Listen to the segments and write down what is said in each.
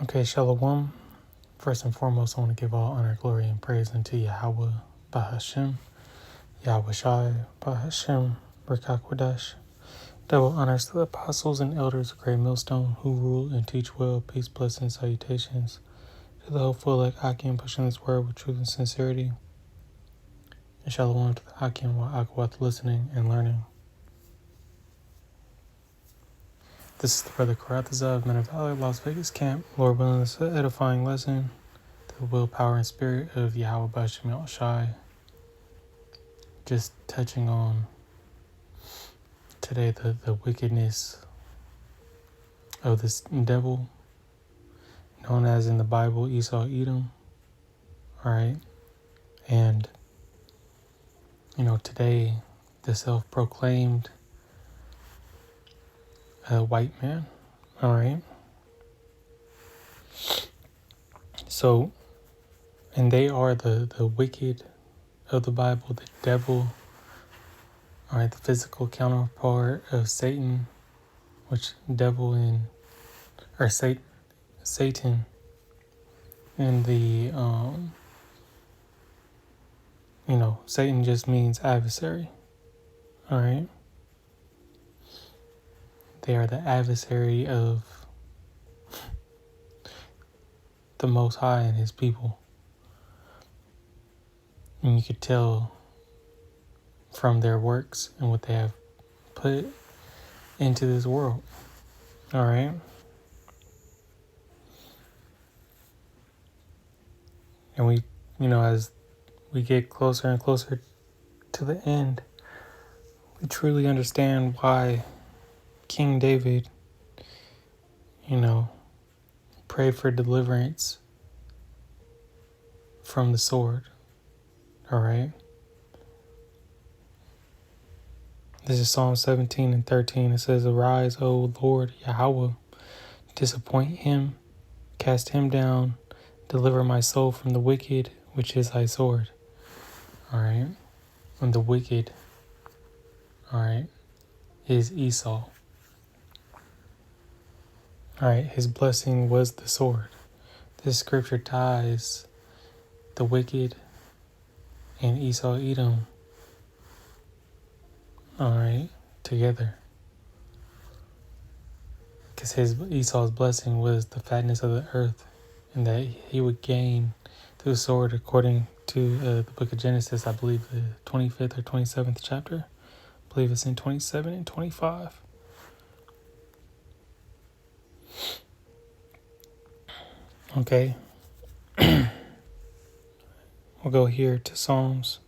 Okay, Shalom. First and foremost, I want to give all honor, glory, and praise unto Yahweh, Bahashem, Yahweh Shai, Bahashem, Rakakwadash. Double honors to the apostles and elders of Great Millstone who rule and teach well. Peace, blessings, salutations to the hopeful like Akim pushing this word with truth and sincerity. And Shalom to the Akim while Akwath listening and learning. This is the brother Karathaza of Men of Valor, Las Vegas camp. Lord willing, this is an edifying lesson. The will, power, and spirit of Yahweh Bashem Yahweh Shai. Just touching on today the wickedness of this devil, known as in the Bible Esau Edom. Alright? And, today the self-proclaimed white man. Alright? So, and they are the wicked of the Bible, the devil, alright, the physical counterpart of Satan, which devil or Satan in the, Satan just means adversary, alright? They are the adversary of the Most High and His people. And you could tell from their works and what they have put into this world. All right. And we, as we get closer and closer to the end, we truly understand why King David, prayed for deliverance from the sword. All right. This is Psalm 17 and 13. It says, "Arise, O Lord Yahweh, disappoint him, cast him down, deliver my soul from the wicked, which is thy sword." All right. And the wicked, all right, is Esau. All right. His blessing was the sword. This scripture ties the wicked and Esau Edom, all right, together. Because Esau's blessing was the fatness of the earth, and that he would gain through the sword, according to the book of Genesis, I believe the 25th or 27th chapter. I believe it's in 27 and 25. Okay. We'll go here to Psalms.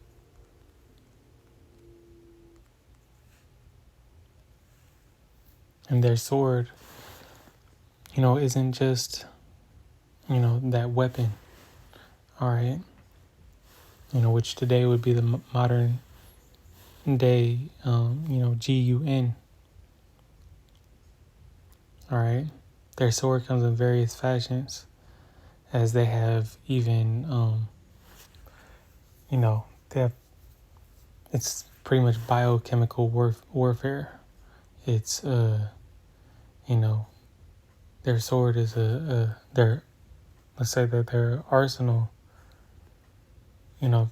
And their sword, isn't just, that weapon, all right? Which today would be the modern day, gun. All right? Their sword comes in various fashions, as they have even, it's pretty much biochemical warfare. It's, their sword is let's say that their arsenal,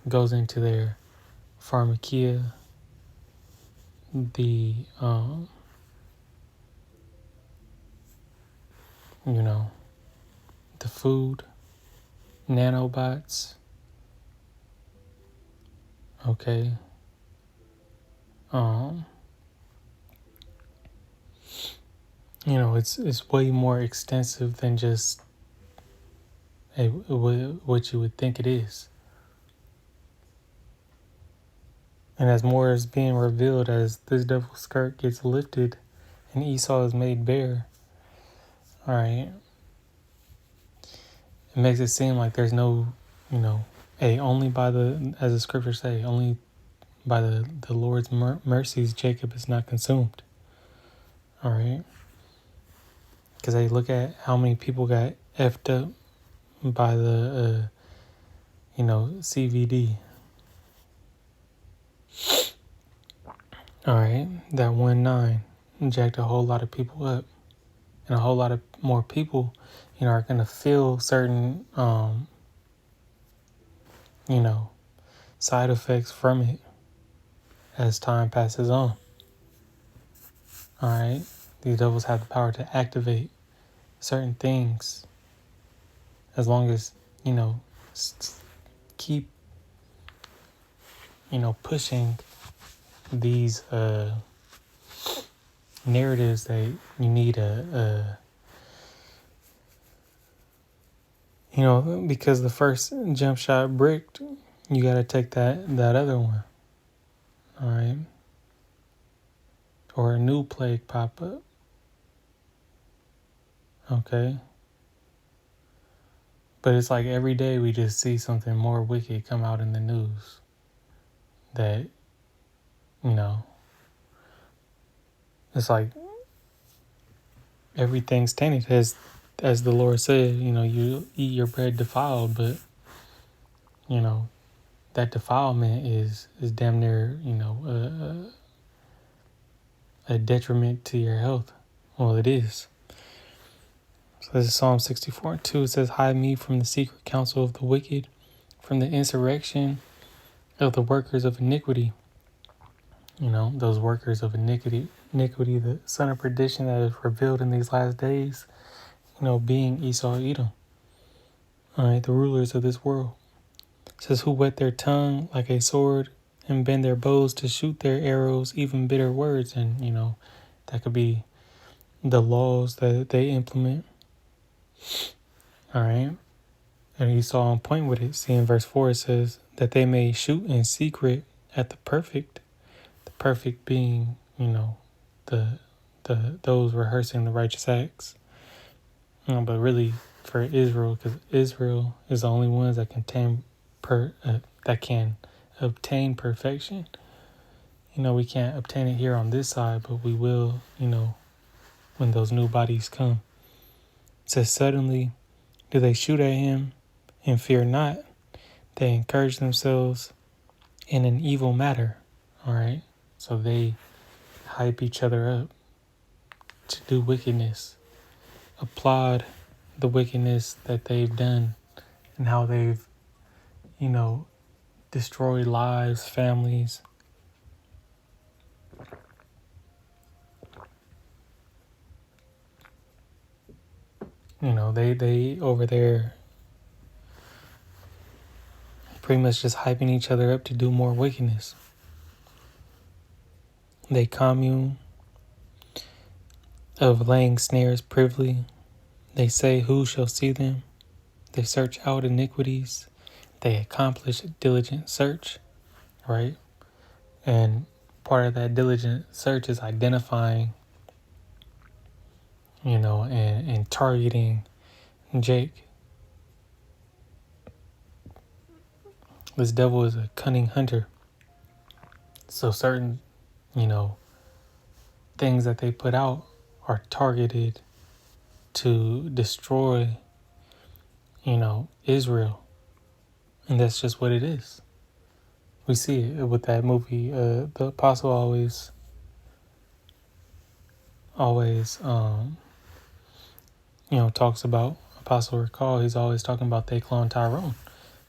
goes into their pharmakia, the, the food, nanobots, okay, it's way more extensive than just what you would think it is. And as more is being revealed, as this devil's skirt gets lifted and Esau is made bare, all right, it makes it seem like there's no, only by as the scriptures say, only by the Lord's mercies Jacob is not consumed. All right. Because they look at how many people got effed up by the, CVD. All right. That 1-9 jacked a whole lot of people up. And a whole lot of more people are going to feel certain, side effects from it as time passes on. All right. These devils have the power to activate certain things as long as, keep, pushing these narratives that you need because the first jump shot bricked, you got to take that other one. All right. Or a new plague pop up. Okay. But it's like every day we just see something more wicked come out in the news that, it's like everything's tainted as the Lord said, you eat your bread defiled, but, that defilement is damn near, a detriment to your health. Well, it is. So this is Psalm 64:2. It says, hide me from the secret counsel of the wicked, from the insurrection of the workers of iniquity. Those workers of iniquity, the son of perdition that is revealed in these last days, being Esau, Edom. All right, the rulers of this world. It says, who whet their tongue like a sword and bend their bows to shoot their arrows, even bitter words. And, that could be the laws that they implement. All right. And Esau on point with it. See, in verse 4, it says that they may shoot in secret at the perfect being, the those rehearsing the righteous acts. But really for Israel, because Israel is the only ones that can obtain perfection. We can't obtain it here on this side, but we will, when those new bodies come. It says, suddenly do they shoot at him and fear not. They encourage themselves in an evil matter. All right. So they hype each other up to do wickedness, applaud the wickedness that they've done and how they've, destroyed lives, families. They over there pretty much just hyping each other up to do more wickedness. They commune of laying snares privily. They say, who shall see them? They search out iniquities. They accomplish a diligent search, right? And part of that diligent search is identifying, and targeting Jake. This devil is a cunning hunter. So certain, things that they put out are targeted to destroy, Israel. And that's just what it is. We see it with that movie. The apostle always, talks about, Apostle Recall, he's always talking about they clone Tyrone.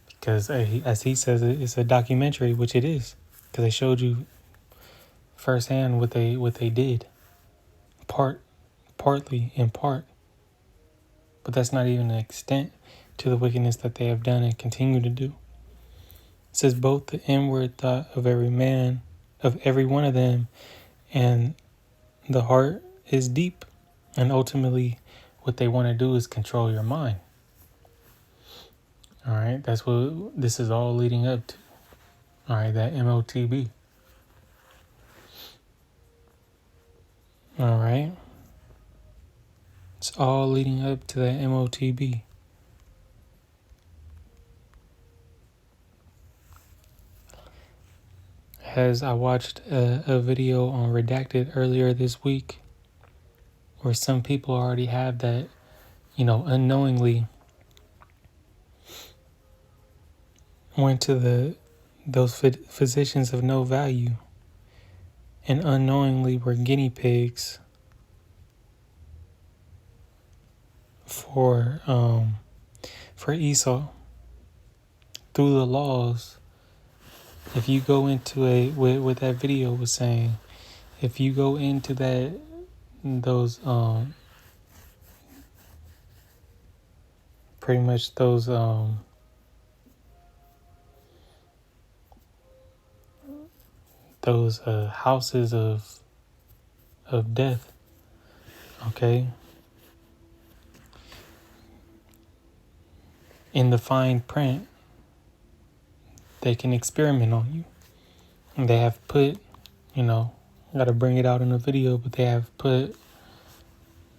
Because as he says, it's a documentary, which it is. Because they showed you firsthand what they did. Partly, in part. But that's not even an extent to the wickedness that they have done and continue to do. It says both the inward thought of every man, of every one of them, and the heart is deep. And ultimately, what they want to do is control your mind. All right, that's what this is all leading up to. All right, that MOTB. All right. It's all leading up to that MOTB. As I watched a video on Redacted earlier this week, where some people already have that, unknowingly went to those physicians of no value and unknowingly were guinea pigs for Esau through the laws. If you go into what that video was saying, if you go into those pretty much those houses of death, okay, in the fine print, they can experiment on you. And they have put, I gotta bring it out in a video, but they have put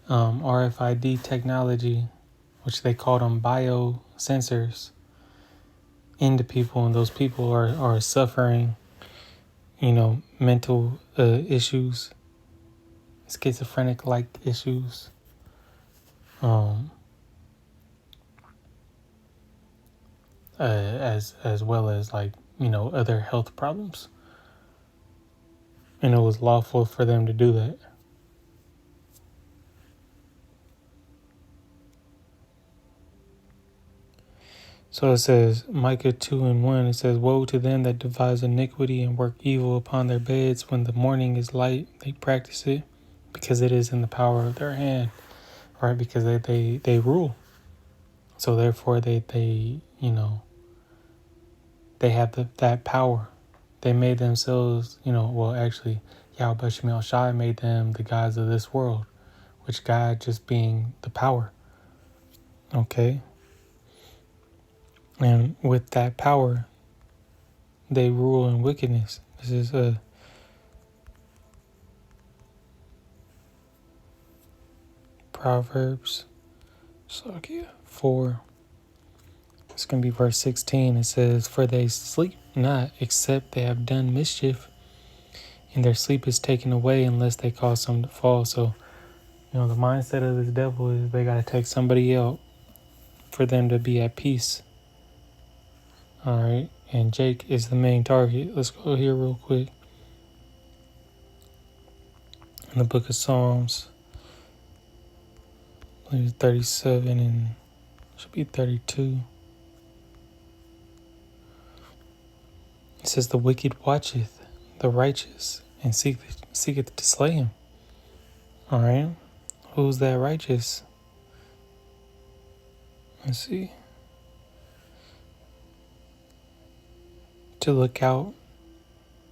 RFID technology, which they call them biosensors, into people, and those people are suffering, mental issues, schizophrenic-like issues, as well as other health problems, and it was lawful for them to do that. So it says, Micah 2:1, it says, "Woe to them that devise iniquity and work evil upon their beds. When the morning is light, they practice it, because it is in the power of their hand." Right? Because they rule. So therefore they have that power. They made themselves, actually, Yahweh Shemel Shai made them the gods of this world, which God just being the power. Okay? And with that power, they rule in wickedness. This is Proverbs 4. It's going to be verse 16. It says, "For they sleep not, except they have done mischief, and their sleep is taken away unless they cause some to fall." So, the mindset of this devil is they got to take somebody out for them to be at peace. All right. And Jake is the main target. Let's go here real quick. In the book of Psalms, I believe it's 37 and should be 32. It says, "The wicked watcheth the righteous and seeketh to slay him." All right. Who's that righteous? Let's see. "To look out,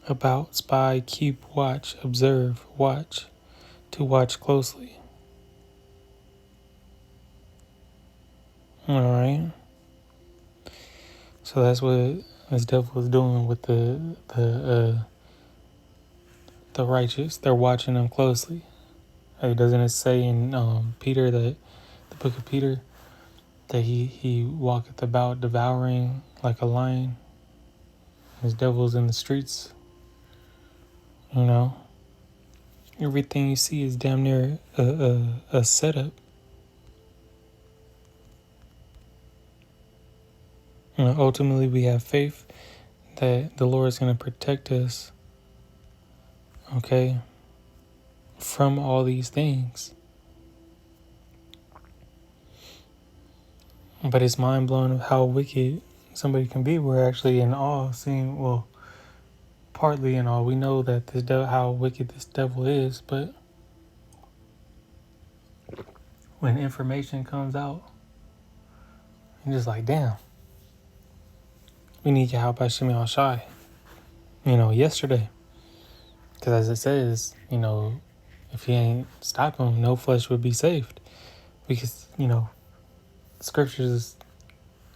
about, spy, keep, watch, observe, watch, to watch closely." All right. So that's what this devil is doing with the righteous. They're watching them closely. Doesn't it say in Peter, that the book of Peter, that he walketh about devouring like a lion? His devil's in the streets. Everything you see is damn near a setup. Ultimately, we have faith that the Lord is going to protect us, okay, from all these things. But it's mind-blowing of how wicked somebody can be. We're actually in awe, partly in awe. We know that how wicked this devil is, but when information comes out, you're just like, damn, we need Yahweh Shemel Shai, yesterday. Because as it says, if he ain't stop him, no flesh would be saved. Because, scriptures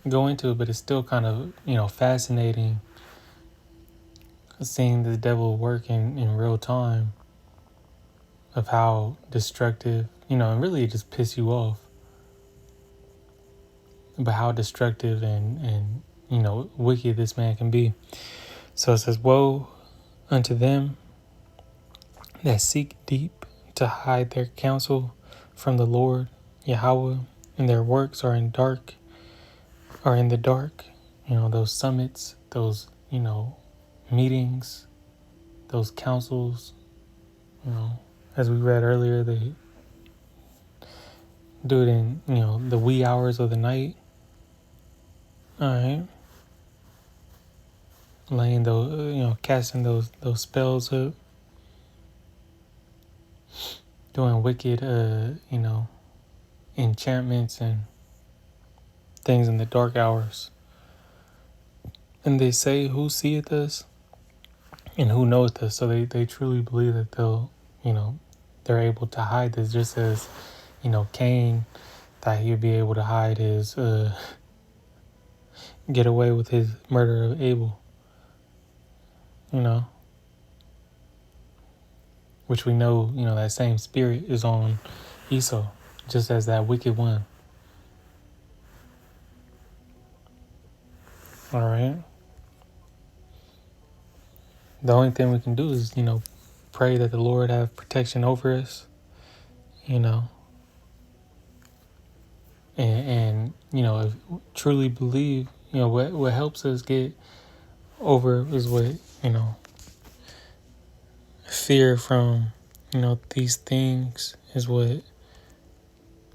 go into it, but it's still kind of, fascinating seeing the devil work in real time, of how destructive, and really it just piss you off, but how destructive and wicked this man can be. So it says, "Woe unto them that seek deep to hide their counsel from the Lord Yahweh, and their works are in the dark." Those summits, those, meetings, those councils, as we read earlier, do it in, the wee hours of the night. All right. Laying those, casting those spells up, doing wicked, enchantments and things in the dark hours. And they say, who seeth us and who knoweth us? So they truly believe that they're able to hide this, just as, Cain thought he'd be able to hide his, get away with his murder of Abel, which we know, that same spirit is on Esau, just as that wicked one. All right. The only thing we can do is, pray that the Lord have protection over us, and if truly believe, what helps us get over is what, fear from, these things is what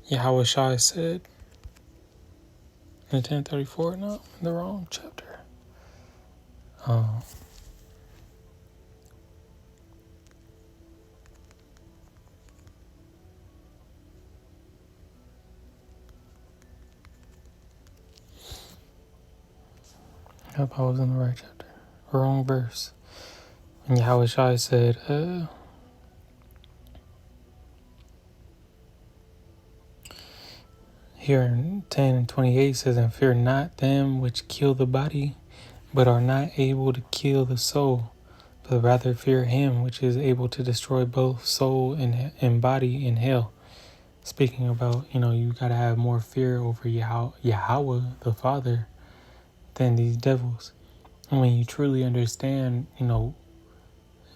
Yahweh Shai said in 1034. No, in the wrong chapter. I hope I was in the right chapter. Wrong verse. And Yahweh Shai said, here in 10:28 says, and fear not them which kill the body, but are not able to kill the soul, but rather fear him which is able to destroy both soul and body in hell. Speaking about, you got to have more fear over Yahweh, the Father, than these devils. And when you truly understand,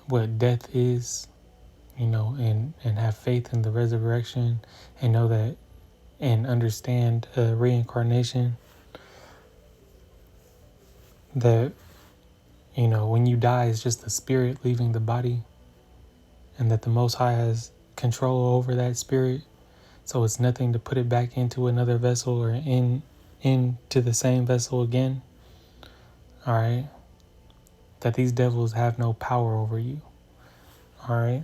what death is, and have faith in the resurrection, and know that, and understand reincarnation, that, when you die, it's just the spirit leaving the body, and that the Most High has control over that spirit. So it's nothing to put it back into another vessel or into the same vessel again. All right. That these devils have no power over you. All right.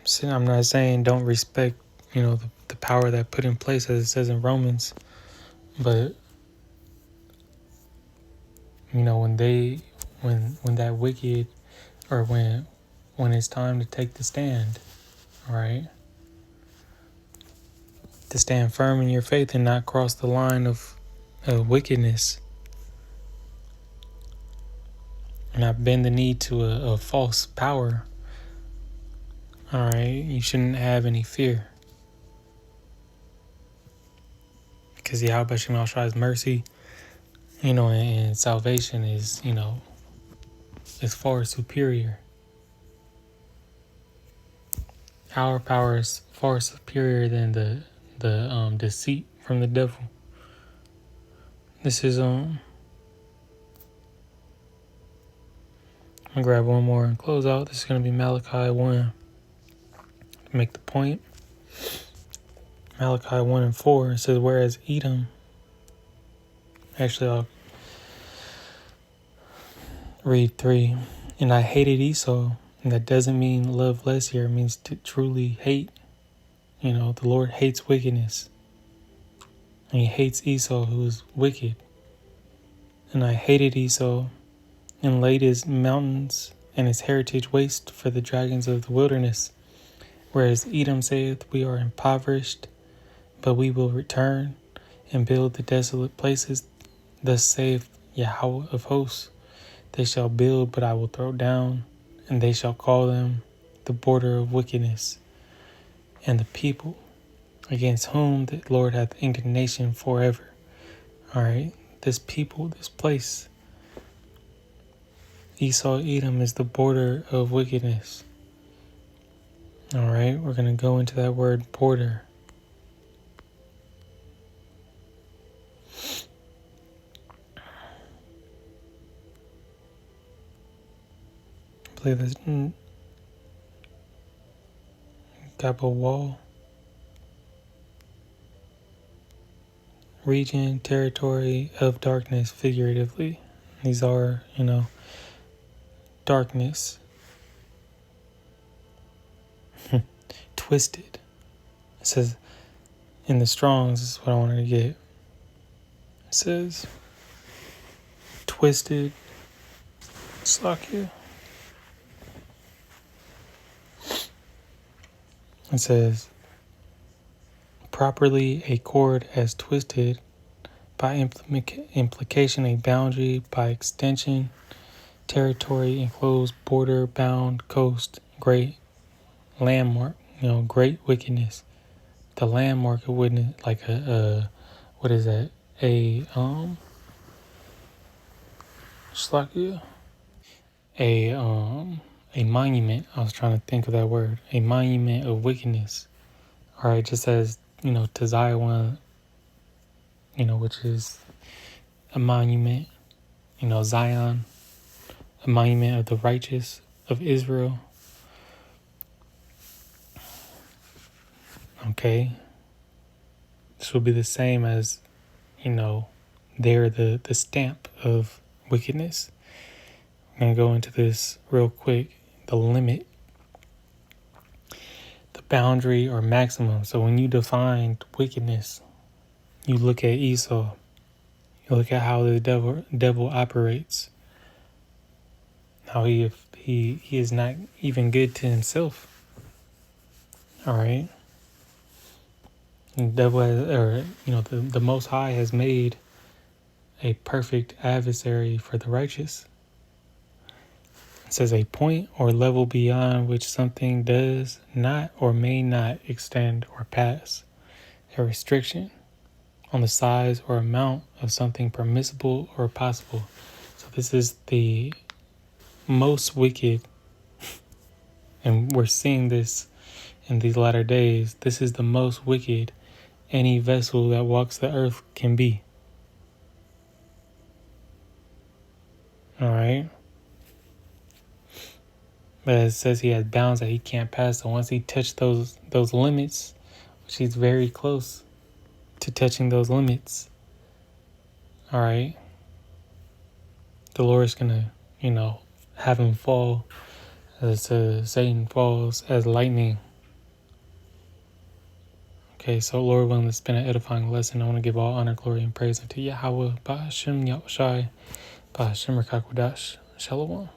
So I'm not saying don't respect, the power that put in place, as it says in Romans, but when that wicked, or when it's time to take the stand, all right, to stand firm in your faith and not cross the line of wickedness, not bend the knee to a false power. All right, you shouldn't have any fear, because Yahweh Shem Al Shai's mercy, and salvation is, is far superior. Our power is far superior than the deceit from the devil. This is I'm gonna grab one more and close out. This is gonna be Malachi 1 to make the point. Malachi 1 and 4, it says, whereas Edom, actually I'll read 3, and I hated Esau, and that doesn't mean love less here, it means to truly hate. The Lord hates wickedness, and he hates Esau, who is wicked. And I hated Esau, and laid his mountains and his heritage waste for the dragons of the wilderness. Whereas Edom saith, we are impoverished, but we will return and build the desolate places. Thus saith Yahweh of hosts, they shall build, but I will throw down, and they shall call them the border of wickedness, and the people against whom the Lord hath indignation forever. All right, this people, this place, Esau, Edom, is the border of wickedness. All right, we're going to go into that word border. I believe that's Gabo Wall. Region, territory of darkness, figuratively. These are, darkness. Twisted. It says, in the Strongs, this is what I wanted to get. It says, twisted, Slakia. It says, properly a chord as twisted, by implication a boundary, by extension, territory, enclosed, border, bound, coast, great landmark, great wickedness. The landmark of witness, like what is that? Slakia? A monument. I was trying to think of that word. A monument of wickedness. All right, just as, to Zion, which is a monument, Zion, a monument of the righteous of Israel. Okay. This will be the same as, they're the stamp of wickedness. I'm going to go into this real quick. The limit, the boundary or maximum. So when you define wickedness, you look at Esau. You look at how the devil operates. How he is not even good to himself. All right. The devil the Most High has made a perfect adversary for the righteous. It says a point or level beyond which something does not or may not extend or pass. A restriction on the size or amount of something permissible or possible. So this is the most wicked, and we're seeing this in these latter days. This is the most wicked any vessel that walks the earth can be. All right. But it says he has bounds that he can't pass. So once he touched those limits, which he's very close to touching those limits, all right, the Lord's going to, have him fall as Satan falls as lightning. Okay, so Lord willing, it's been an edifying lesson. I want to give all honor, glory, and praise unto Yahweh, Ba'ashem, Yahushai, Ba'ashem, Rakakwadash, Shalom.